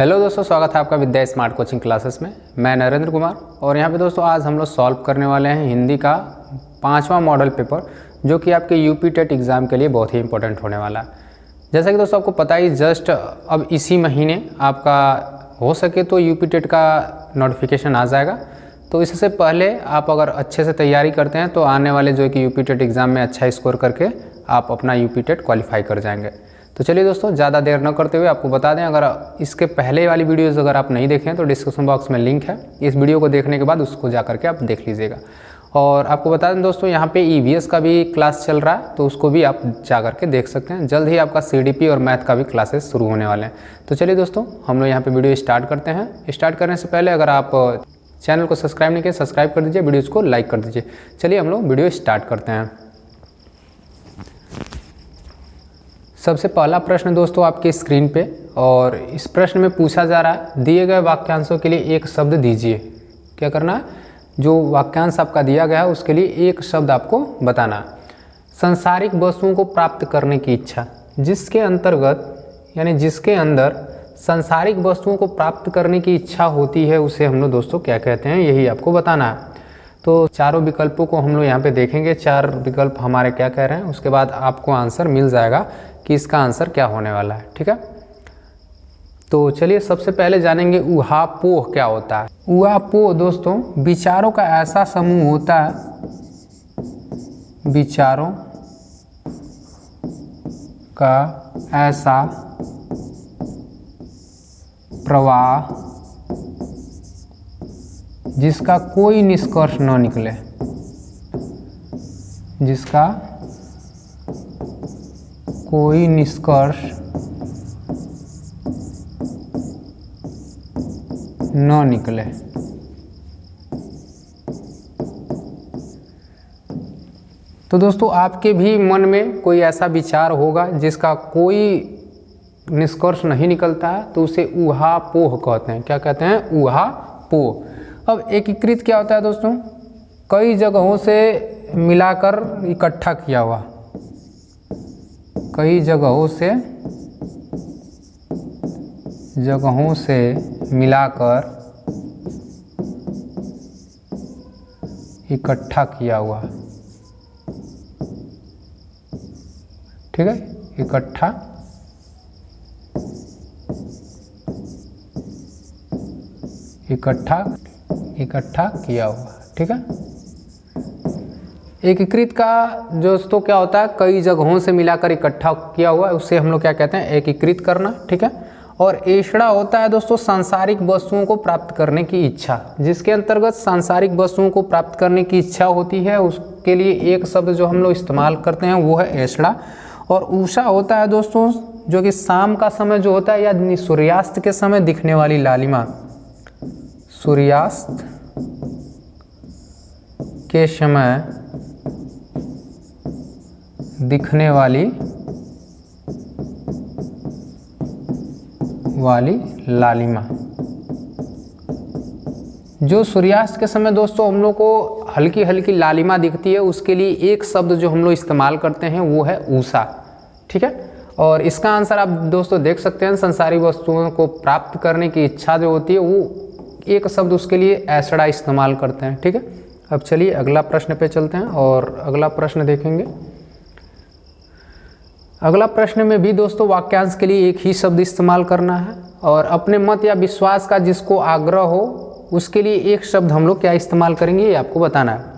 Hello दोस्तों, स्वागत है आपका विद्या स्मार्ट कोचिंग क्लासेस में। मैं नरेंद्र कुमार और यहाँ पे दोस्तों आज हम लोग सॉल्व करने वाले हैं हिंदी का 5वां मॉडल पेपर, जो कि आपके यूपी टेट एग्ज़ाम के लिए बहुत ही इंपॉर्टेंट होने वाला है। जैसा कि दोस्तों आपको पता ही, जस्ट अब इसी महीने आपका हो सके तो यूपी टेट का नोटिफिकेशन आ जाएगा। तो इससे पहले आप अगर अच्छे से तैयारी करते हैं तो आने वाले जो कि यूपी टेट एग्ज़ाम में अच्छा स्कोर करके आप अपना यूपी टेट क्वालिफाई कर जाएंगे। तो चलिए दोस्तों, ज़्यादा देर न करते हुए आपको बता दें, अगर इसके पहले वाली वीडियोज़ अगर आप नहीं देखें तो डिस्क्रिप्शन बॉक्स में लिंक है। इस वीडियो को देखने के बाद उसको जा करके आप देख लीजिएगा। और आपको बता दें दोस्तों, यहाँ पे ईवीएस का भी क्लास चल रहा है, तो उसको भी आप जा करके देख सकते हैं। जल्द ही आपका सीडीपी और मैथ का भी क्लासेस शुरू होने वाले हैं। तो चलिए दोस्तों, हम लोग यहाँ पे वीडियो स्टार्ट करते हैं। स्टार्ट करने से पहले अगर आप चैनल को सब्सक्राइब नहीं किए, सब्सक्राइब कर दीजिए, वीडियोज़ को लाइक कर दीजिए। चलिए हम लोग वीडियो स्टार्ट करते हैं। सबसे पहला प्रश्न दोस्तों आपके स्क्रीन पे, और इस प्रश्न में पूछा जा रहा है, दिए गए वाक्यांशों के लिए एक शब्द दीजिए। क्या करना है, जो वाक्यांश आपका दिया गया है उसके लिए एक शब्द आपको बताना है। सांसारिक वस्तुओं को प्राप्त करने की इच्छा, जिसके अंतर्गत यानी जिसके अंदर सांसारिक वस्तुओं को प्राप्त करने की इच्छा होती है, उसे हम लोग दोस्तों क्या कहते हैं, यही आपको बताना है। तो चारों विकल्पों को हम लोग यहाँ पे देखेंगे, 4 विकल्प हमारे क्या कह रहे हैं, उसके बाद आपको आंसर मिल जाएगा कि इसका आंसर क्या होने वाला है। ठीक है, तो चलिए सबसे पहले जानेंगे ऊहापोह क्या होता है। ऊहापोह दोस्तों विचारों का ऐसा समूह होता है, विचारों का ऐसा प्रवाह जिसका कोई निष्कर्ष न निकले, जिसका कोई निष्कर्ष न निकले। तो दोस्तों आपके भी मन में कोई ऐसा विचार होगा जिसका कोई निष्कर्ष नहीं निकलता है, तो उसे ऊहापोह कहते हैं। क्या कहते हैं? ऊहापोह। अब एकीकृत क्या होता है दोस्तों? कई जगहों से मिलाकर इकट्ठा किया हुआ, कई जगहों से मिलाकर इकट्ठा किया हुआ। ठीक है, इकट्ठा किया हुआ। ठीक है, एकीकृत का दोस्तों क्या होता है, कई जगहों से मिलाकर इकट्ठा किया हुआ, उससे हम लोग क्या कहते हैं, एकीकृत करना। ठीक है, और एषड़ा होता है दोस्तों सांसारिक वस्तुओं को प्राप्त करने की इच्छा, जिसके अंतर्गत सांसारिक वस्तुओं को प्राप्त करने की इच्छा होती है, उसके लिए एक शब्द जो हम लोग इस्तेमाल करते हैं वो है एषड़ा। और उषा होता है दोस्तों जो कि शाम का समय जो होता है या सूर्यास्त के समय दिखने वाली लालिमा, सूर्यास्त के समय दिखने वाली लालिमा। जो सूर्यास्त के समय दोस्तों हम लोग को हल्की हल्की लालिमा दिखती है, उसके लिए एक शब्द जो हम लोग इस्तेमाल करते हैं वो है उषा। ठीक है, और इसका आंसर आप दोस्तों देख सकते हैं, संसारिक वस्तुओं को प्राप्त करने की इच्छा जो होती है वो एक शब्द उसके लिए एषड़ा इस्तेमाल करते हैं। ठीक है, अब चलिए अगला प्रश्न पे चलते हैं और अगला प्रश्न देखेंगे। अगला प्रश्न में भी दोस्तों वाक्यांश के लिए एक ही शब्द इस्तेमाल करना है, और अपने मत या विश्वास का जिसको आग्रह हो उसके लिए एक शब्द हम लोग क्या इस्तेमाल करेंगे, ये आपको बताना है।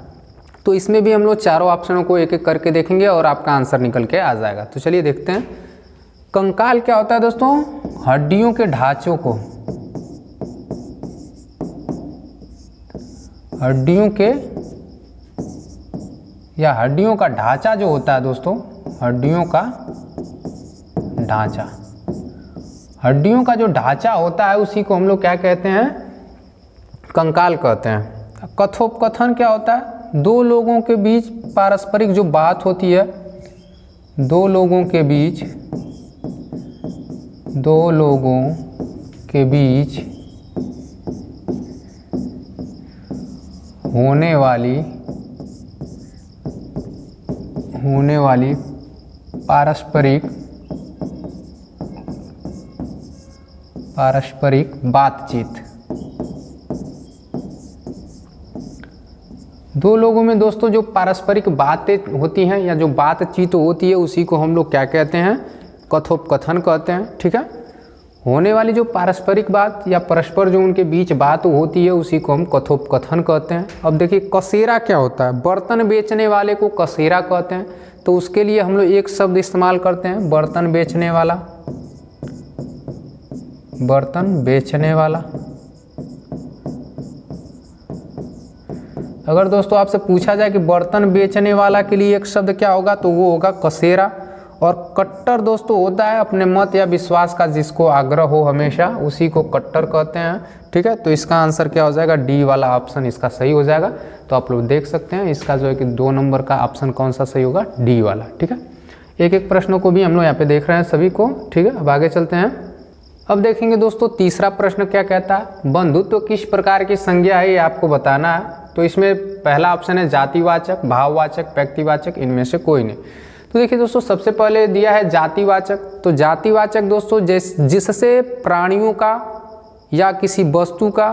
तो इसमें भी हम लोग चारों ऑप्शनों को एक एक करके देखेंगे और आपका आंसर निकल के आ जाएगा। तो चलिए देखते हैं। कंकाल क्या होता है दोस्तों? हड्डियों के ढांचों को, हड्डियों का ढांचा जो होता है दोस्तों, हड्डियों का ढांचा, हड्डियों का जो ढांचा होता है उसी को हम लोग क्या कहते हैं, कंकाल कहते हैं। कथोपकथन क्या होता है? दो लोगों के बीच पारस्परिक जो बात होती है, दो लोगों के बीच होने वाली पारस्परिक बातचीत। दो लोगों में दोस्तों जो पारस्परिक बातें होती हैं या जो बातचीत होती है उसी को हम लोग क्या कहते हैं, कथोपकथन कहते हैं। ठीक है, होने वाली जो पारस्परिक बात या परस्पर जो उनके बीच बात होती है उसी को हम कथोपकथन कहते हैं। अब देखिए कसेरा क्या होता है, बर्तन बेचने वाले को कसेरा कहते हैं, तो उसके लिए हम लोग एक शब्द इस्तेमाल करते हैं, बर्तन बेचने वाला, बर्तन बेचने वाला। अगर दोस्तों आपसे पूछा जाए कि बर्तन बेचने वाला के लिए एक शब्द क्या होगा, तो वो होगा कसेरा। और कट्टर दोस्तों होता है अपने मत या विश्वास का जिसको आग्रह हो हमेशा, उसी को कट्टर कहते हैं। ठीक है, तो इसका आंसर क्या हो जाएगा, डी वाला ऑप्शन इसका सही हो जाएगा। तो आप लोग देख सकते हैं इसका जो है कि 2 नंबर का ऑप्शन कौन सा सही होगा, डी वाला। ठीक है, एक एक प्रश्नों को भी हम लोग यहाँ पे देख रहे हैं सभी को। ठीक है, अब आगे चलते हैं। अब देखेंगे दोस्तों तीसरा प्रश्न क्या कहता है, बंधुत्व किस प्रकार की संज्ञा है ये आपको बताना है। तो इसमें पहला ऑप्शन है जातिवाचक, भाववाचक, व्यक्तिवाचक, इनमें से कोई नहीं। तो देखिए दोस्तों सबसे पहले दिया है जातिवाचक। तो जातिवाचक दोस्तों जिससे प्राणियों का या किसी वस्तु का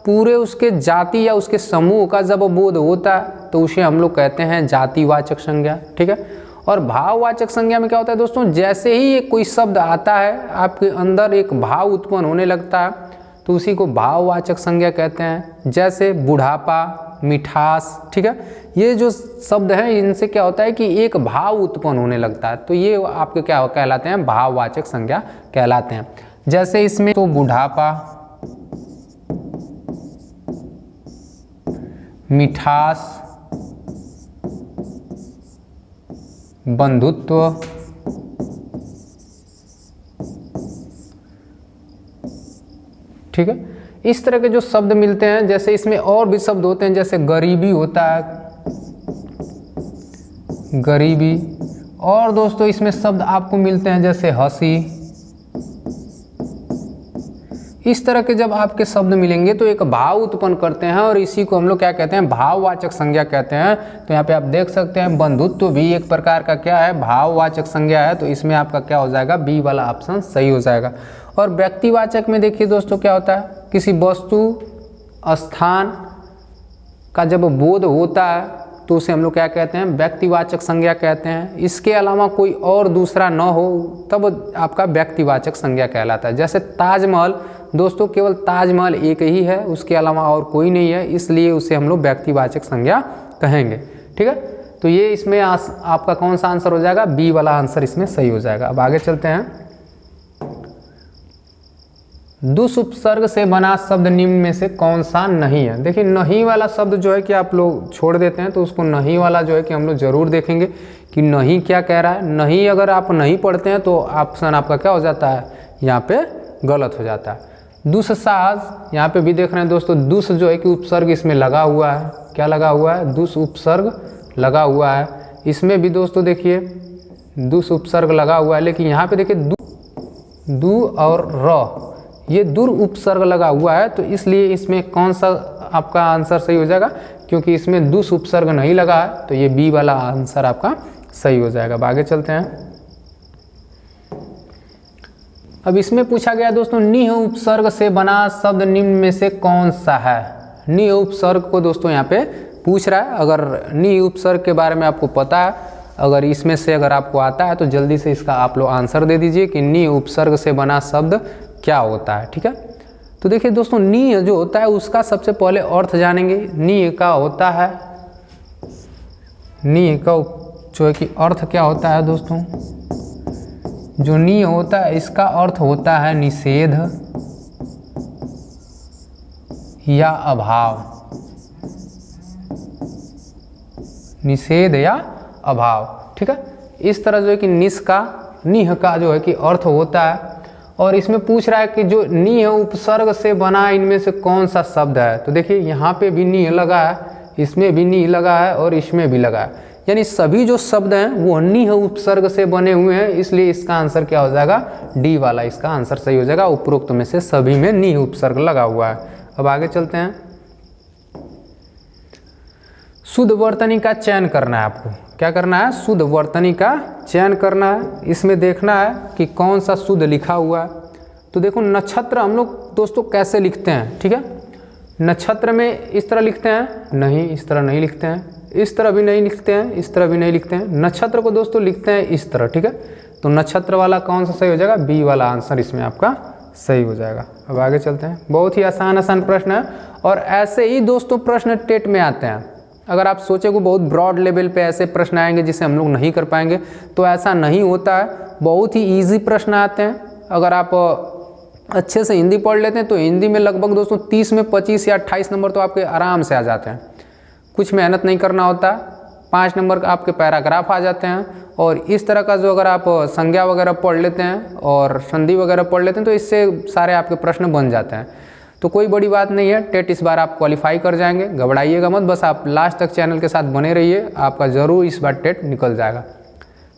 पूरे उसके जाति या उसके समूह का जब बोध होता है तो उसे हम लोग कहते हैं जातिवाचक संज्ञा। ठीक है, और भाववाचक संज्ञा में क्या होता है दोस्तों, जैसे ही एक कोई शब्द आता है आपके अंदर एक भाव उत्पन्न होने लगता है तो उसी को भाववाचक संज्ञा कहते हैं। जैसे बुढ़ापा, मिठास। ठीक है, ये जो शब्द हैं इनसे क्या होता है कि एक भाव उत्पन्न होने लगता है, तो ये आपके क्या कहलाते हैं, भाववाचक संज्ञा कहलाते हैं। जैसे इसमें तो बुढ़ापा, मिठास, बंधुत्व, ठीक है, इस तरह के जो शब्द मिलते हैं। जैसे इसमें और भी शब्द होते हैं, जैसे गरीबी होता है, गरीबी। और दोस्तों इसमें शब्द आपको मिलते हैं जैसे हंसी। इस तरह के जब आपके शब्द मिलेंगे तो एक भाव उत्पन्न करते हैं और इसी को हम लोग क्या कहते हैं, भाववाचक संज्ञा कहते हैं। तो यहाँ पे आप देख सकते हैं बंधुत्व भी एक प्रकार का क्या है, भाववाचक संज्ञा है। तो इसमें आपका क्या हो जाएगा, बी वाला ऑप्शन सही हो जाएगा। और व्यक्तिवाचक में देखिए दोस्तों क्या होता है, किसी वस्तु स्थान का जब बोध होता है तो उसे हम लोग क्या कहते हैं, व्यक्तिवाचक संज्ञा कहते हैं। इसके अलावा कोई और दूसरा न हो तब आपका व्यक्तिवाचक संज्ञा कहलाता है। जैसे ताजमहल दोस्तों, केवल ताजमहल एक ही है, उसके अलावा और कोई नहीं है, इसलिए उसे हम लोग व्यक्तिवाचक संज्ञा कहेंगे। ठीक है, तो ये इसमें आपका कौन सा आंसर हो जाएगा, बी वाला आंसर इसमें सही हो जाएगा। अब आगे चलते हैं। दुस उपसर्ग से बना शब्द निम्न में से कौन सा नहीं है। देखिए नहीं वाला शब्द जो है कि आप लोग छोड़ देते हैं, तो उसको नहीं वाला जो है कि हम लोग जरूर देखेंगे कि नहीं क्या कह रहा है। नहीं अगर आप नहीं पढ़ते हैं तो ऑप्शन आपका क्या हो जाता है, यहाँ पे गलत हो जाता है। दुस्साहस, यहाँ पे भी देख रहे हैं दोस्तों, दुस जो है कि उपसर्ग इसमें लगा हुआ है। क्या लगा हुआ है, दुस उपसर्ग लगा हुआ है। इसमें भी दोस्तों देखिए दुस उपसर्ग लगा हुआ है, लेकिन यहाँ पे देखिए दू और र ये दुर उपसर्ग लगा हुआ है, तो इसलिए इसमें कौन सा आपका आंसर सही हो जाएगा, क्योंकि इसमें दुस उपसर्ग नहीं लगा है, तो ये बी वाला आंसर आपका सही हो जाएगा। अब आगे चलते हैं। अब इसमें पूछा गया दोस्तों, निह उपसर्ग से बना शब्द निम्न में से कौन सा है। निह उपसर्ग को दोस्तों यहाँ पे पूछ रहा है। अगर निह उपसर्ग के बारे में आपको पता है, अगर इसमें से अगर आपको आता है तो जल्दी से इसका आप लोग आंसर दे दीजिए कि निह उपसर्ग से बना शब्द क्या होता है। ठीक है, तो देखिए दोस्तों नी जो होता है उसका सबसे पहले अर्थ जानेंगे। नी का होता है, नी का जो है कि अर्थ क्या होता है दोस्तों, जो नी होता है इसका अर्थ होता है निषेध या अभाव, निषेध या अभाव। ठीक है, इस तरह जो है कि निह का जो है कि अर्थ होता है। और इसमें पूछ रहा है कि जो निह उपसर्ग से बना इनमें से कौन सा शब्द है। तो देखिए यहाँ पे भी निह लगा है, इसमें भी निह लगा है और इसमें भी लगा है, यानी सभी जो शब्द हैं वो निह उपसर्ग से बने हुए हैं, इसलिए इसका आंसर क्या हो जाएगा, डी वाला इसका आंसर सही हो जाएगा। उपरोक्त में से सभी में निह उपसर्ग लगा हुआ है। अब आगे चलते हैं। शुद्ध वर्तनी का चयन करना है आपको। क्या करना है, शुद्ध वर्तनी का चयन करना है। इसमें देखना है कि कौन सा शुद्ध लिखा हुआ है। तो देखो नक्षत्र हम लोग दोस्तों कैसे लिखते हैं, ठीक है। नक्षत्र में इस तरह लिखते हैं, नहीं इस तरह नहीं लिखते हैं, इस तरह भी नहीं लिखते हैं, इस तरह भी नहीं लिखते हैं। नक्षत्र को दोस्तों लिखते हैं इस तरह, ठीक है। तो नक्षत्र वाला कौन सा सही हो जाएगा, बी वाला आंसर इसमें आपका सही हो जाएगा। अब आगे चलते हैं। बहुत ही आसान प्रश्न है और ऐसे ही दोस्तों प्रश्न टेट में आते हैं। अगर आप सोचे को बहुत ब्रॉड लेवल पे ऐसे प्रश्न आएंगे जिसे हम लोग नहीं कर पाएंगे, तो ऐसा नहीं होता है। बहुत ही ईजी प्रश्न आते हैं। अगर आप अच्छे से हिंदी पढ़ लेते हैं तो हिंदी में लगभग दोस्तों 30 में 25 या 28 नंबर तो आपके आराम से आ जाते हैं। कुछ मेहनत नहीं करना होता, 5 नंबर का आपके पैराग्राफ आ जाते हैं। और इस तरह का जो अगर आप संज्ञा वगैरह पढ़ लेते हैं और संधि वगैरह पढ़ लेते हैं तो इससे सारे आपके प्रश्न बन जाते हैं। तो कोई बड़ी बात नहीं है, टेट इस बार आप क्वालिफाई कर जाएंगे, घबराइएगा मत, बस आप लास्ट तक चैनल के साथ बने रहिए, आपका ज़रूर इस बार टेट निकल जाएगा।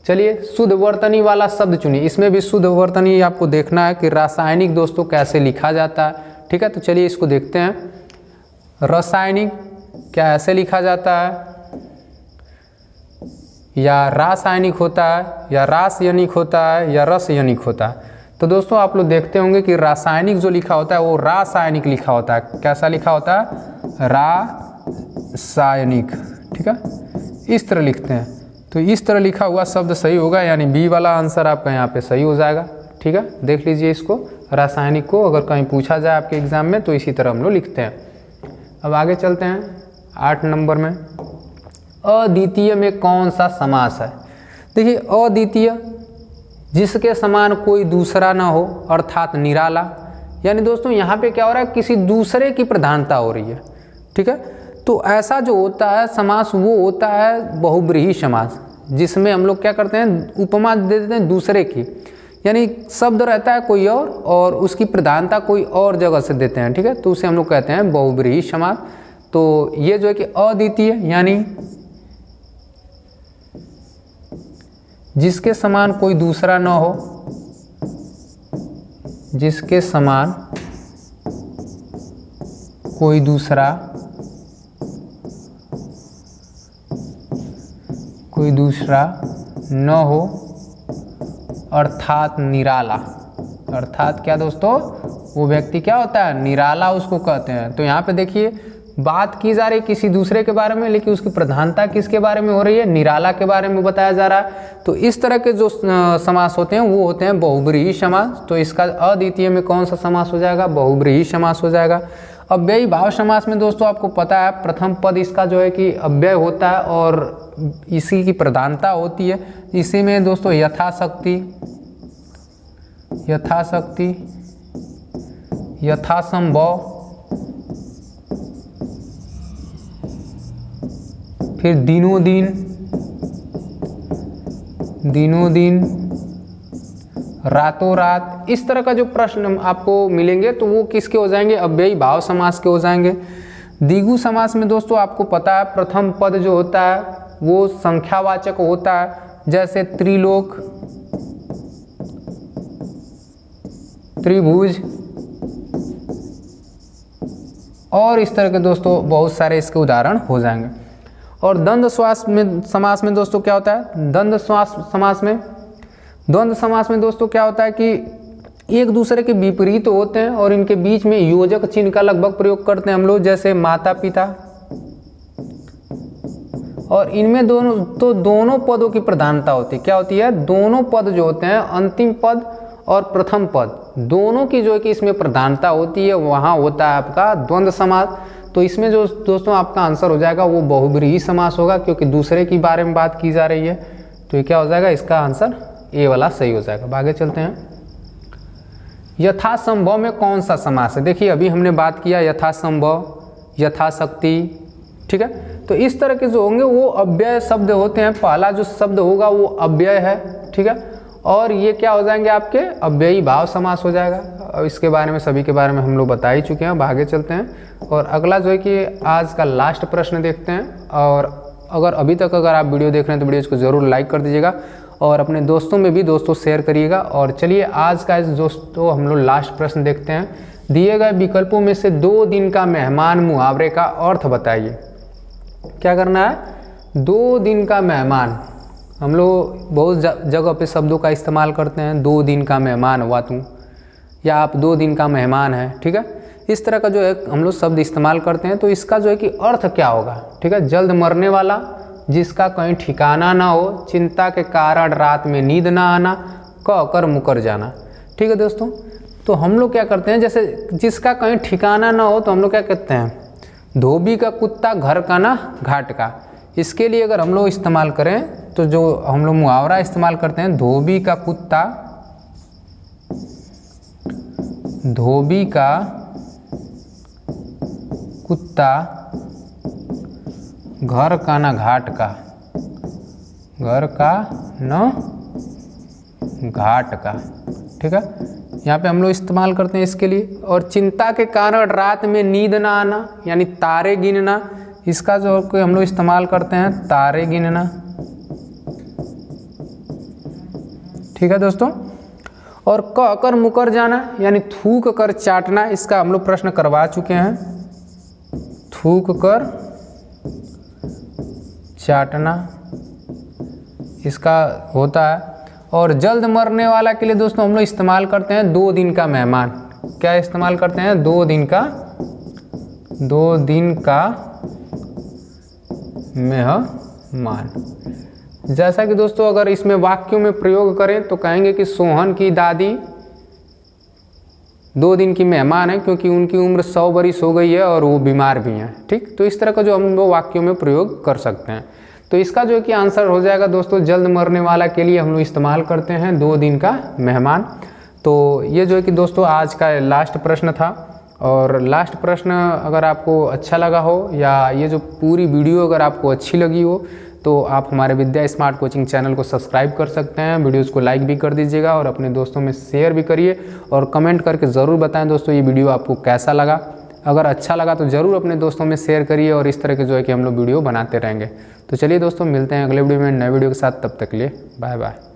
चलिए शुद्ध वर्तनी वाला शब्द चुनिए। इसमें भी शुद्ध वर्तनी आपको देखना है कि रासायनिक दोस्तों कैसे लिखा जाता है, ठीक है। तो चलिए इसको देखते हैं। रासायनिक क्या ऐसे लिखा जाता है, या रासायनिक होता है, या रासायनिक होता है, या रसायनिक होता है। तो दोस्तों आप लोग देखते होंगे कि रासायनिक जो लिखा होता है वो रासायनिक लिखा होता है। कैसा लिखा होता है, रासायनिक, ठीक है। इस तरह लिखते हैं। तो इस तरह लिखा हुआ शब्द सही होगा, यानी बी वाला आंसर आपका यहाँ पे सही हो जाएगा, ठीक है। देख लीजिए इसको, रासायनिक को अगर कहीं पूछा जाए आपके एग्जाम में तो इसी तरह हम लोग लिखते हैं। अब आगे चलते हैं 8 नंबर में। अद्वितीय में कौन सा समास है। देखिए अद्वितीय, जिसके समान कोई दूसरा ना हो, अर्थात निराला। यानी दोस्तों यहाँ पे क्या हो रहा है, किसी दूसरे की प्रधानता हो रही है, ठीक है। तो ऐसा जो होता है समास वो होता है बहुब्रीहि समास, जिसमें हम लोग क्या करते हैं, उपमा दे देते हैं दूसरे की, यानी शब्द रहता है कोई और उसकी प्रधानता कोई और जगह से देते हैं, ठीक है। तो उसे हम लोग कहते हैं बहुब्रीहि समास। तो ये जो है कि अद्वितीय यानी जिसके समान कोई दूसरा न हो, जिसके समान कोई दूसरा न हो, अर्थात निराला। अर्थात क्या दोस्तों, वो व्यक्ति क्या होता है, निराला उसको कहते हैं। तो यहाँ पे देखिए बात की जा रही है किसी दूसरे के बारे में, लेकिन उसकी प्रधानता किसके बारे में हो रही है, निराला के बारे में बताया जा रहा है। तो इस तरह के जो समास होते हैं वो होते हैं बहुब्रीहि समास। तो इसका अद्वितीय में कौन सा समास हो जाएगा, बहुब्रीहि समास हो जाएगा। अव्ययी भाव समास में दोस्तों आपको पता है प्रथम पद इसका जो है कि अव्यय होता है और इसी की प्रधानता होती है। इसी में दोस्तों यथाशक्ति, यथासंभव, फिर दिनों दिन, रातों रात, इस तरह का जो प्रश्न आपको मिलेंगे तो वो किसके हो जाएंगे, अव्ययी भाव समास के हो जाएंगे। द्विगु समास में दोस्तों आपको पता है प्रथम पद जो होता है वो संख्यावाचक होता है, जैसे त्रिलोक, त्रिभुज और इस तरह के दोस्तों बहुत सारे इसके उदाहरण हो जाएंगे। और द्वंद्व समास में दोस्तों क्या होता है, द्वंद्व समास में दोस्तों क्या होता है कि एक दूसरे के विपरीत होते हैं और इनके बीच में योजक चिन्ह का लगभग प्रयोग करते हैं हम लोग, जैसे माता पिता। और इनमें दोनों पदों की प्रधानता होती है। क्या होती है, दोनों पद जो होते हैं, अंतिम पद और प्रथम पद, दोनों की जो है कि इसमें प्रधानता होती है, वहाँ होता है आपका द्वंद्व समास। तो इसमें जो दोस्तों आपका आंसर हो जाएगा वो बहुब्रीहि समास होगा, क्योंकि दूसरे के बारे में बात की जा रही है। तो ये क्या हो जाएगा, इसका आंसर ए वाला सही हो जाएगा। आगे चलते हैं। यथासंभव में कौन सा समास है। देखिए अभी हमने बात किया यथासंभव, यथाशक्ति, ठीक है। तो इस तरह के जो होंगे वो अव्यय शब्द होते हैं। पहला जो शब्द होगा वो अव्यय है, ठीक है। और ये क्या हो जाएंगे आपके अव्ययी भाव समास हो जाएगा। और इसके बारे में सभी के बारे में हम लोग बता ही चुके हैं। अब आगे चलते हैं और अगला जो है कि आज का लास्ट प्रश्न देखते हैं। और अगर अभी तक अगर आप वीडियो देख रहे हैं तो वीडियो को ज़रूर लाइक कर दीजिएगा और अपने दोस्तों में भी दोस्तों शेयर करिएगा। और चलिए आज का दोस्तों हम लोग लास्ट प्रश्न देखते हैं। दिए गए विकल्पों में से 2 दिन का मेहमान मुहावरे का अर्थ बताइए। क्या करना है, 2 दिन का मेहमान। हम लोग बहुत जगह पे शब्दों का इस्तेमाल करते हैं, 2 दिन का मेहमान हुआ तू, या आप 2 दिन का मेहमान हैं, ठीक है। इस तरह का जो है हम लोग शब्द इस्तेमाल करते हैं। तो इसका जो है कि अर्थ क्या होगा, ठीक है। जल्द मरने वाला, जिसका कहीं ठिकाना ना हो, चिंता के कारण रात में नींद ना आना, कहकर मुकर जाना, ठीक है दोस्तों। तो हम लोग क्या करते हैं, जैसे जिसका कहीं ठिकाना ना हो तो हम लोग क्या कहते हैं, धोबी का कुत्ता घर का ना घाट का। इसके लिए अगर हम लोग इस्तेमाल करें तो जो हम लोग मुहावरा इस्तेमाल करते हैं, धोबी का कुत्ता, धोबी का कुत्ता घर का ना घाट का, घर का न घाट का, ठीक है। यहाँ पे हम लोग इस्तेमाल करते हैं इसके लिए। और चिंता के कारण रात में नींद ना आना, यानी तारे गिनना, इसका जो हम लोग इस्तेमाल करते हैं तारे गिनना, ठीक है दोस्तों। और कहकर मुकर जाना, यानी थूक कर चाटना, इसका हम लोग प्रश्न करवा चुके हैं, थूक कर चाटना इसका होता है। और जल्द मरने वाला के लिए दोस्तों हम लोग इस्तेमाल करते हैं 2 दिन का मेहमान। क्या इस्तेमाल करते हैं, 2 दिन का मेहमान। जैसा कि दोस्तों अगर इसमें वाक्यों में प्रयोग करें तो कहेंगे कि सोहन की दादी 2 दिन की मेहमान है, क्योंकि उनकी उम्र 100 बरिस हो गई है और वो बीमार भी हैं, ठीक। तो इस तरह का जो हम लोग वाक्यों में प्रयोग कर सकते हैं। तो इसका जो है कि आंसर हो जाएगा दोस्तों, जल्द मरने वाला के लिए हम लोग इस्तेमाल करते हैं 2 दिन का मेहमान। तो ये जो है कि दोस्तों आज का लास्ट प्रश्न था। और लास्ट प्रश्न अगर आपको अच्छा लगा हो, या ये जो पूरी वीडियो अगर आपको अच्छी लगी हो, तो आप हमारे विद्या स्मार्ट कोचिंग चैनल को सब्सक्राइब कर सकते हैं। वीडियोज़ को लाइक भी कर दीजिएगा और अपने दोस्तों में शेयर भी करिए। और कमेंट करके ज़रूर बताएं दोस्तों ये वीडियो आपको कैसा लगा। अगर अच्छा लगा तो ज़रूर अपने दोस्तों में शेयर करिए। और इस तरह के जो है कि हम लोग वीडियो बनाते रहेंगे। तो चलिए दोस्तों, मिलते हैं अगले वीडियो में नए वीडियो के साथ। तब तक के लिए बाय बाय।